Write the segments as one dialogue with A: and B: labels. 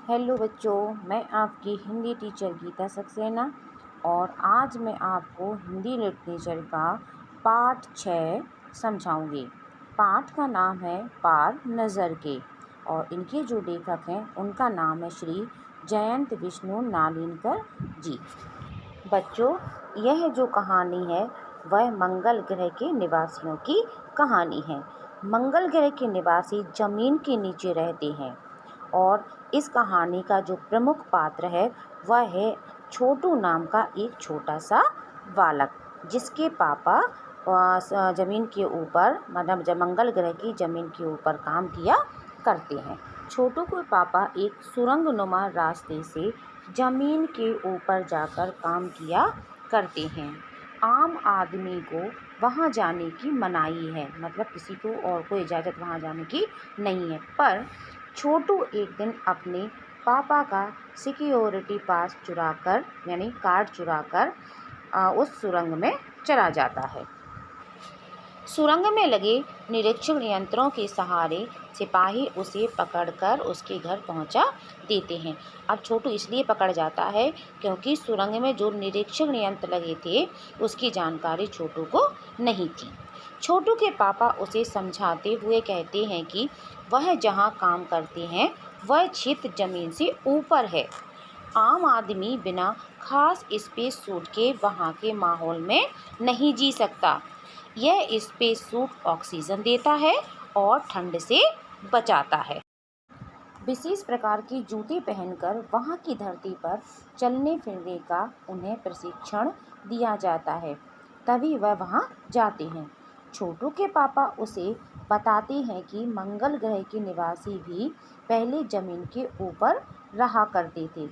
A: Hello बच्चों, मैं आपकी हिंदी टीचर गीता सक्सेना और आज मैं आपको हिंदी लिटरेचर का पाठ 6 समझाऊंगी। पाठ का नाम है पार नज़र के और इनके जो लेखक हैं उनका नाम है श्री जयंत विष्णु नालिनकर जी। बच्चों, यह जो कहानी है वह मंगल ग्रह के निवासियों की कहानी है। मंगल ग्रह के निवासी जमीन के नीचे रहते हैं और इस कहानी का जो प्रमुख पात्र है वह है छोटू नाम का एक छोटा सा बालक, जिसके पापा ज़मीन के ऊपर मतलब मंगल ग्रह की ज़मीन के ऊपर काम किया करते हैं। छोटू के पापा एक सुरंगनुमा रास्ते से ज़मीन के ऊपर जाकर काम किया करते हैं। आम आदमी को वहाँ जाने की मनाही है, मतलब किसी को और को इजाज़त वहाँ जाने की नहीं है। पर छोटू एक दिन अपने पापा का सिक्योरिटी पास चुराकर यानी कार्ड चुराकर उस सुरंग में चला जाता है। सुरंग में लगे निरीक्षण यंत्रों के सहारे सिपाही उसे पकड़कर उसके घर पहुंचा देते हैं। अब छोटू इसलिए पकड़ जाता है क्योंकि सुरंग में जो निरीक्षण यंत्र लगे थे उसकी जानकारी छोटू को नहीं थी। छोटू के पापा उसे समझाते हुए कहते हैं कि वह जहां काम करते हैं वह क्षेत्र जमीन से ऊपर है। आम आदमी बिना खास स्पेस सूट के वहां के माहौल में नहीं जी सकता। यह स्पेस सूट ऑक्सीजन देता है और ठंड से बचाता है। विशेष प्रकार के जूते पहनकर वहां की धरती पर चलने फिरने का उन्हें प्रशिक्षण दिया जाता है, तभी वह वहां जाते हैं। छोटू के पापा उसे बताते हैं कि मंगल ग्रह के निवासी भी पहले जमीन के ऊपर रहा करते थे।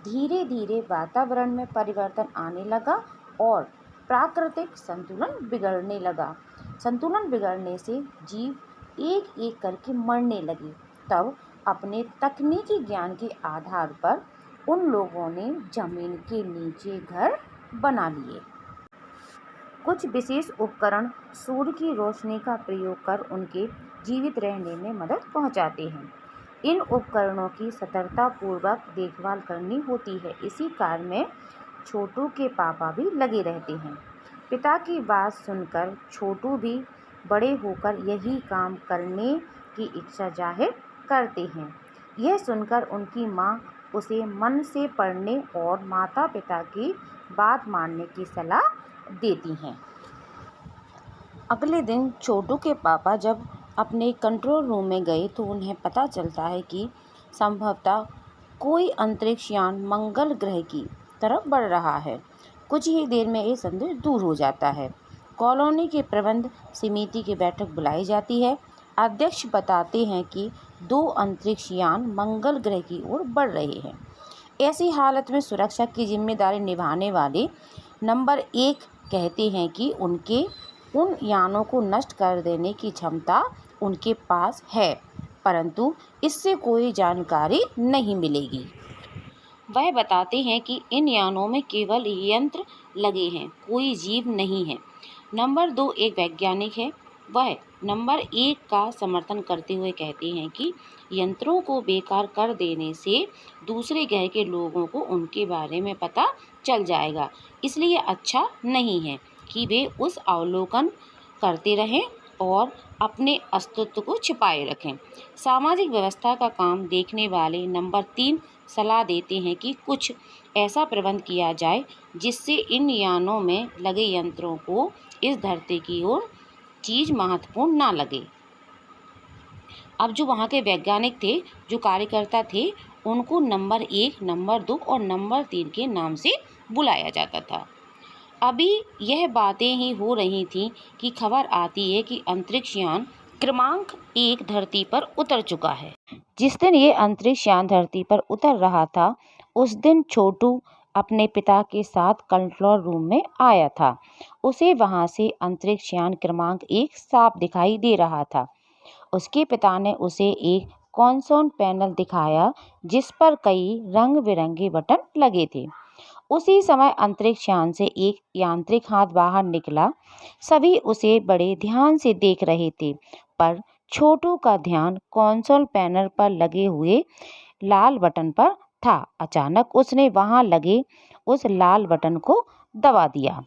A: धीरे धीरे वातावरण में परिवर्तन आने लगा और प्राकृतिक संतुलन बिगड़ने लगा। संतुलन बिगड़ने से जीव एक एक करके मरने लगे। तब अपने तकनीकी ज्ञान के आधार पर उन लोगों ने जमीन के नीचे घर बना लिए। कुछ विशेष उपकरण सूर्य की रोशनी का प्रयोग कर उनके जीवित रहने में मदद पहुंचाते हैं। इन उपकरणों की सतर्कतापूर्वक देखभाल करनी होती है। इसी कार्य में छोटू के पापा भी लगे रहते हैं। पिता की बात सुनकर छोटू भी बड़े होकर यही काम करने की इच्छा जाहिर करते हैं। यह सुनकर उनकी माँ उसे मन से पढ़ने और माता पिता की बात मानने की सलाह देती हैं। अगले दिन छोटू के पापा जब अपने कंट्रोल रूम में गए तो उन्हें पता चलता है कि संभवतः कोई अंतरिक्ष यान मंगल ग्रह की तरफ बढ़ रहा है। कुछ ही देर में ये संदेश दूर हो जाता है। कॉलोनी के प्रबंध समिति की बैठक बुलाई जाती है। अध्यक्ष बताते हैं कि 2 अंतरिक्ष यान मंगल ग्रह की ओर बढ़ रहे हैं। ऐसी हालत में सुरक्षा की जिम्मेदारी निभाने वाले नंबर 1 कहते हैं कि उन यानों को नष्ट कर देने की क्षमता उनके पास है, परंतु इससे कोई जानकारी नहीं मिलेगी। वह बताते हैं कि इन यानों में केवल यंत्र लगे हैं, कोई जीव नहीं है। नंबर 2 एक वैज्ञानिक है। वह नंबर 1 का समर्थन करते हुए कहते हैं कि यंत्रों को बेकार कर देने से दूसरे ग्रह के लोगों को उनके बारे में पता चल जाएगा, इसलिए अच्छा नहीं है कि वे उस अवलोकन करते रहें और अपने अस्तित्व को छिपाए रखें। सामाजिक व्यवस्था का काम देखने वाले नंबर 3 सलाह देते हैं कि कुछ ऐसा प्रबंध किया जाए जिससे इन यानों में लगे यंत्रों को इस धरती की ओर चीज महत्वपूर्ण ना लगे। अब जो वहाँ के वैज्ञानिक थे, जो कार्यकर्ता थे, उनको नंबर 1, नंबर 2 और नंबर 3 के नाम से बुलाया जाता था। अभी यह बातें ही हो रही थीं कि खबर आती है कि अंतरिक्ष यान क्रमांक 1 धरती पर उतर चुका है। जिस दिन ये अंतरिक्ष यान धरती पर उतर रहा था उस दिन छोटू अपने पिता के साथ कंट्रोल रूम में आया था। उसे वहां से अंतरिक्ष यान क्रमांक 1 साफ दिखाई दे रहा था। उसके पिता ने उसे एक कंसोल पैनल दिखाया जिस पर कई रंग बिरंगे बटन लगे थे। उसी समय अंतरिक्ष यान से एक यांत्रिक हाथ बाहर निकला। सभी उसे बड़े ध्यान से देख रहे थे, पर छोटू का ध्यान कंसोल पैनल पर लगे हुए लाल बटन पर था। अचानक उसने वहां लगे उस लाल बटन को दबा दिया।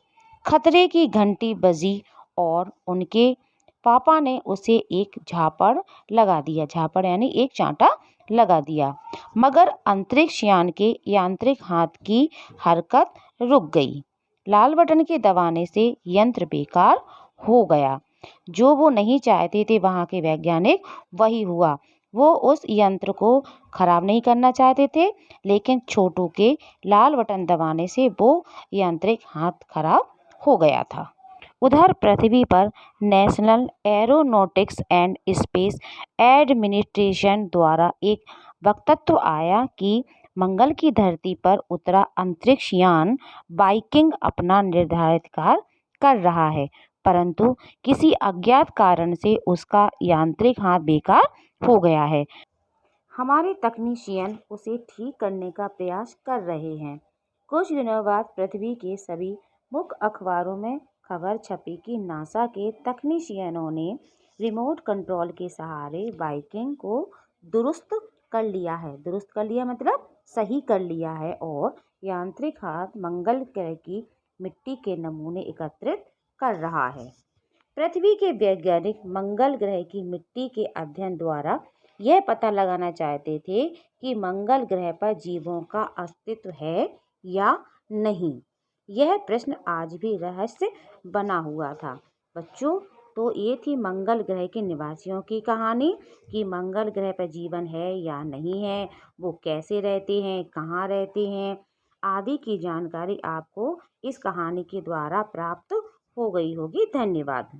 A: खतरे की घंटी बजी और उनके पापा ने उसे एक झापड़ लगा दिया। झापड़ यानी एक चांटा लगा दिया। मगर अंतरिक्ष यान के यांत्रिक हाथ की हरकत रुक गई। लाल बटन के दबाने से यंत्र बेकार हो गया। जो वो नहीं चाहते थे वहां के वैज्ञानिक, वही हुआ। वो उस यंत्र को खराब नहीं करना चाहते थे, लेकिन छोटू के लाल बटन दबाने से वो यांत्रिक हाथ खराब हो गया था। उधर पृथ्वी पर national aeronautics and space administration द्वारा एक वक्तव्य आया कि मंगल की धरती पर उतरा अंतरिक्ष यान वाइकिंग अपना निर्धारित कार्य कर रहा है, परंतु किसी अज्ञात कारण से उसका यांत्रिक हाथ बेकार हो गया है। हमारे तकनीशियन उसे ठीक करने का प्रयास कर रहे हैं। कुछ दिनों बाद पृथ्वी के सभी मुख्य अखबारों में खबर छपी कि नासा के तकनीशियनों ने रिमोट कंट्रोल के सहारे वाइकिंग को दुरुस्त कर लिया है। दुरुस्त कर लिया मतलब सही कर लिया है और यांत्रिक हाथ मंगल ग्रह की मिट्टी के नमूने एकत्रित कर रहा है। पृथ्वी के वैज्ञानिक मंगल ग्रह की मिट्टी के अध्ययन द्वारा यह पता लगाना चाहते थे कि मंगल ग्रह पर जीवों का अस्तित्व है या नहीं। यह प्रश्न आज भी रहस्य बना हुआ था। बच्चों, तो ये थी मंगल ग्रह के निवासियों की कहानी कि मंगल ग्रह पर जीवन है या नहीं है, वो कैसे रहते हैं, कहाँ रहते हैं आदि की जानकारी आपको इस कहानी के द्वारा प्राप्त हो गई होगी। धन्यवाद।